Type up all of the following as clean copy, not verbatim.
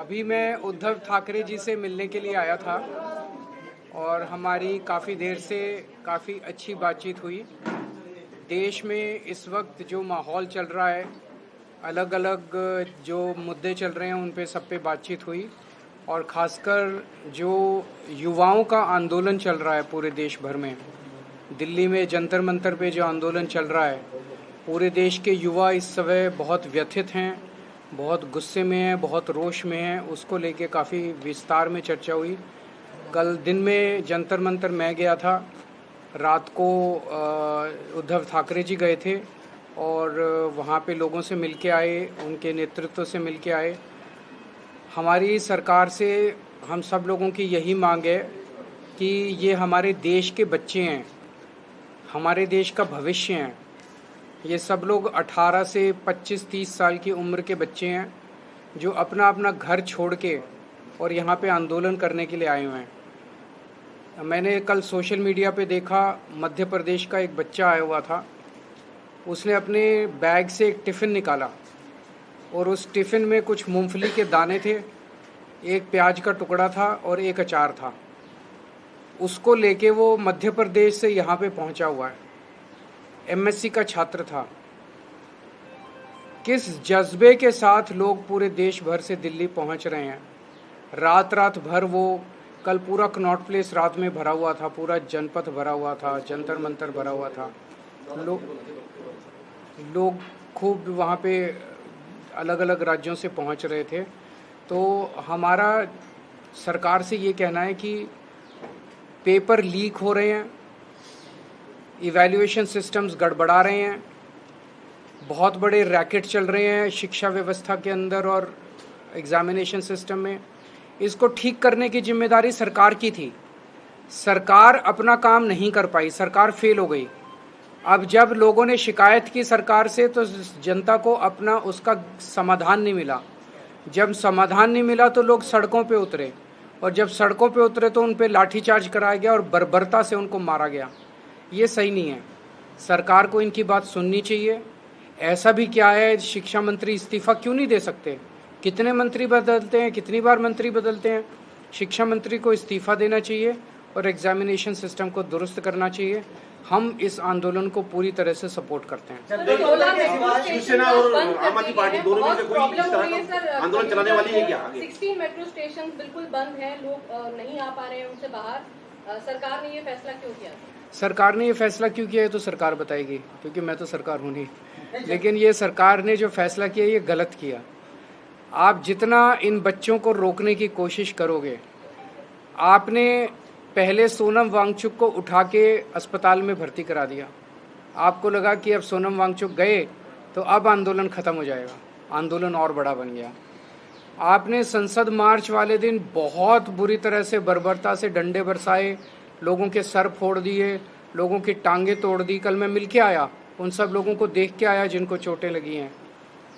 अभी मैं उद्धव ठाकरे जी से मिलने के लिए आया था और हमारी काफ़ी देर से काफ़ी अच्छी बातचीत हुई। देश में इस वक्त जो माहौल चल रहा है, अलग अलग जो मुद्दे चल रहे हैं उन पे सब पे बातचीत हुई और ख़ासकर जो युवाओं का आंदोलन चल रहा है पूरे देश भर में, दिल्ली में जंतर मंतर पे जो आंदोलन चल रहा है, पूरे देश के युवा इस समय बहुत व्यथित हैं, बहुत गुस्से में हैं, बहुत रोष में हैं। उसको लेके काफ़ी विस्तार में चर्चा हुई। कल दिन में जंतर मंतर मैं गया था, रात को उद्धव ठाकरे जी गए थे और वहाँ पे लोगों से मिल के आए, उनके नेतृत्व से मिल के आए। हमारी सरकार से हम सब लोगों की यही मांग है कि ये हमारे देश के बच्चे हैं, हमारे देश का भविष्य हैं। ये सब लोग 18 से 25-30 साल की उम्र के बच्चे हैं जो अपना अपना घर छोड़ के और यहाँ पे आंदोलन करने के लिए आए हुए हैं। मैंने कल सोशल मीडिया पे देखा, मध्य प्रदेश का एक बच्चा आया हुआ था, उसने अपने बैग से एक टिफ़िन निकाला और उस टिफ़िन में कुछ मूंगफली के दाने थे, एक प्याज का टुकड़ा था और एक अचार था। उसको लेके वो मध्य प्रदेश से यहाँ पे पहुँचा हुआ है, एमएससी का छात्र था। किस जज्बे के साथ लोग पूरे देश भर से दिल्ली पहुंच रहे हैं। रात रात भर वो कल पूरा कनॉट प्लेस रात में भरा हुआ था, पूरा जनपथ भरा हुआ था, जंतर मंतर भरा हुआ था। लोग खूब वहाँ पे अलग अलग राज्यों से पहुंच रहे थे। तो हमारा सरकार से ये कहना है कि पेपर लीक हो रहे हैं, इवैल्यूएशन सिस्टम्स गड़बड़ा रहे हैं, बहुत बड़े रैकेट चल रहे हैं शिक्षा व्यवस्था के अंदर और एग्जामिनेशन सिस्टम में। इसको ठीक करने की जिम्मेदारी सरकार की थी। सरकार अपना काम नहीं कर पाई, सरकार फेल हो गई। अब जब लोगों ने शिकायत की सरकार से तो जनता को अपना उसका समाधान नहीं मिला। जब समाधान नहीं मिला तो लोग सड़कों पे उतरे और जब सड़कों पे उतरे तो उन पे लाठीचार्ज कराया गया और बर्बरता से उनको मारा गया। ये सही नहीं है। सरकार को इनकी बात सुननी चाहिए। ऐसा भी क्या है, शिक्षा मंत्री इस्तीफा क्यों नहीं दे सकते? कितने मंत्री बदलते हैं, कितनी बार मंत्री बदलते हैं। शिक्षा मंत्री को इस्तीफा देना चाहिए और एग्जामिनेशन सिस्टम को दुरुस्त करना चाहिए। हम इस आंदोलन को पूरी तरह से सपोर्ट करते हैं। शिवसेना और आम आदमी पार्टी दोनों में से कोई इस तरह का आंदोलन चलाने वाली है क्या? 16 मेट्रो स्टेशन बिल्कुल बंद हैं, लोग नहीं आ पा रहे हैं उनसे बाहर। सरकार ने ये फैसला क्यों किया? सरकार ने ये फैसला क्यों किया है तो सरकार बताएगी, क्योंकि मैं तो सरकार हूँ नहीं। लेकिन ये सरकार ने जो फैसला किया ये गलत किया। आप जितना इन बच्चों को रोकने की कोशिश करोगे, आपने पहले सोनम वांगचुक को उठा के अस्पताल में भर्ती करा दिया। आपको लगा कि अब सोनम वांगचुक गए तो अब आंदोलन ख़त्म हो जाएगा, आंदोलन और बड़ा बन गया। आपने संसद मार्च वाले दिन बहुत बुरी तरह से बर्बरता से डंडे बरसाए, लोगों के सर फोड़ दिए, लोगों की टांगें तोड़ दी। कल मैं मिल के आया, उन सब लोगों को देख के आया जिनको चोटें लगी हैं।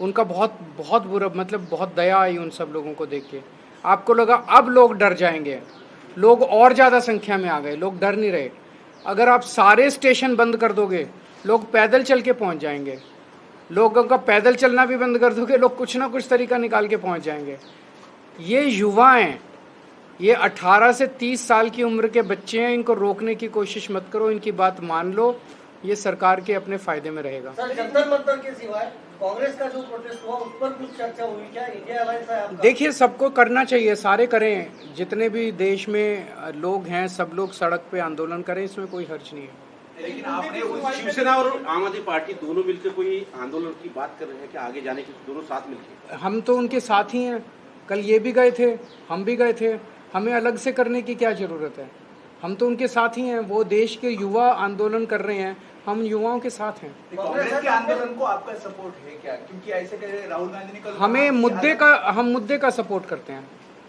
उनका बहुत बहुत बुरा, मतलब बहुत दया आई उन सब लोगों को देख के। आपको लगा अब लोग डर जाएंगे, लोग और ज़्यादा संख्या में आ गए, लोग डर नहीं रहे। अगर आप सारे स्टेशन बंद कर दोगे, लोग पैदल चल के पहुँच जाएंगे। लोगों का पैदल चलना भी बंद कर दोगे, लोग कुछ ना कुछ तरीका निकाल के पहुँच जाएंगे। ये युवा हैं, ये 18 से 30 साल की उम्र के बच्चे हैं। इनको रोकने की कोशिश मत करो, इनकी बात मान लो, ये सरकार के अपने फायदे में रहेगा। सर, जंतर मंतर के सिवाय कांग्रेस का जो प्रोटेस्ट हुआ उस पर कुछ चर्चा हुई क्या? इंडिया अलायंस है आपका? देखिए, सबको करना चाहिए, सारे करें, जितने भी देश में लोग हैं सब लोग सड़क पे आंदोलन करें, इसमें कोई हर्ज नहीं है। लेकिन आपने शिवसेना और आम आदमी पार्टी दोनों मिलकर कोई आंदोलन की बात कर रहे हैं कि आगे जाने की, दोनों साथ मिलकर? हम तो उनके साथ ही हैं। कल ये भी गए थे, हम भी गए थे। हमें अलग से करने की क्या ज़रूरत है? हम तो उनके साथ ही हैं। वो देश के युवा आंदोलन कर रहे हैं, हम युवाओं के साथ हैं। कांग्रेस के आंदोलन को आपका सपोर्ट है क्या? क्योंकि ऐसे कह रहे राहुल गांधी ने कल हम मुद्दे का सपोर्ट करते हैं।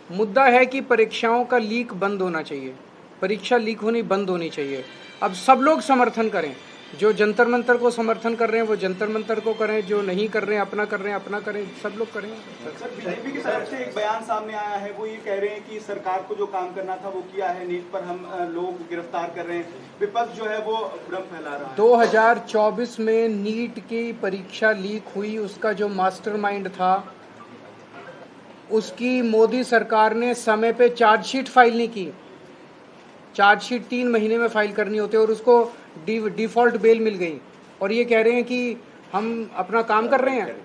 मुद्दा है कि परीक्षाओं का लीक बंद होना चाहिए, परीक्षा लीक होनी बंद होनी चाहिए। अब सब लोग समर्थन करें, जो जंतर मंतर को समर्थन कर रहे हैं वो जंतर मंतर को करें, जो नहीं कर रहे हैं अपना कर रहे हैं अपना करें, सब लोग करें। सर, बीजेपी की तरफ से एक बयान सामने आया है, वो ये कह रहे हैं कि सरकार को जो काम करना था वो किया है, नीट पर हम लोग गिरफ्तार कर रहे हैं, विपक्ष जो है वो भ्रम फैला रहा है। 2024 में नीट की परीक्षा लीक हुई, उसका जो मास्टरमाइंड था उसकी मोदी सरकार ने समय पे चार्जशीट फाइल नहीं की। चार्जशीट 3 महीने में फाइल करनी होती है और उसको डिफॉल्ट बेल मिल गई, और ये कह रहे हैं कि हम अपना काम कर रहे हैं।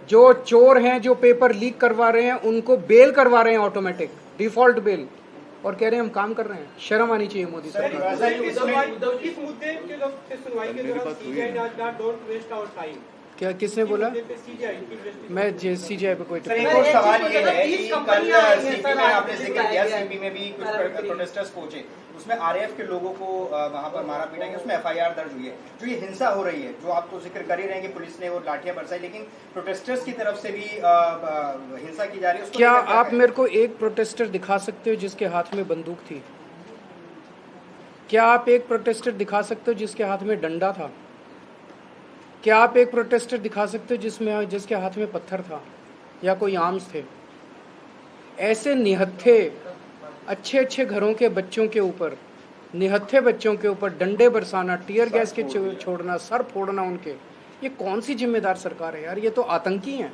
जो चोर हैं, जो पेपर लीक करवा रहे हैं, उनको बेल करवा रहे हैं ऑटोमेटिक, डिफॉल्ट बेल, और कह रहे हैं हम काम कर रहे हैं। शर्म आनी चाहिए मोदी सरकार। इस मुद्दे के सुनवाई के दौरान सीबीआई जांच डोंट वेस्ट आवर टाइम, क्या किसने बोला? मैं सीजीआई पे कोई सर एक और सवाल ये है कि कल सीपी में आपने जिक्र किया, सीपी में भी कुछ प्रोटेस्टर्स पहुंचे, उसमें आरएएफ के लोगों को वहां पर मारा पीटा गया, उसमें एफआईआर दर्ज हुई है। जो ये हिंसा हो रही है, जो आप तो जिक्र कर ही रहे हैं कि पुलिस ने वो लाठियां बरसाई, लेकिन प्रोटेस्टर्स की तरफ से भी हिंसा की जा रही है। क्या आप मेरे को एक प्रोटेस्टर दिखा सकते हो जिसके हाथ में बंदूक थी? क्या आप एक प्रोटेस्टर दिखा सकते हो जिसके हाथ में डंडा था? क्या आप एक प्रोटेस्टर दिखा सकते हो जिसके हाथ में पत्थर था या कोई आर्म्स थे? ऐसे निहत्थे अच्छे घरों के बच्चों के ऊपर, निहत्थे बच्चों के ऊपर डंडे बरसाना, टीयर गैस के छोड़ना, सर फोड़ना उनके, ये कौन सी जिम्मेदार सरकार है यार? ये तो आतंकी हैं।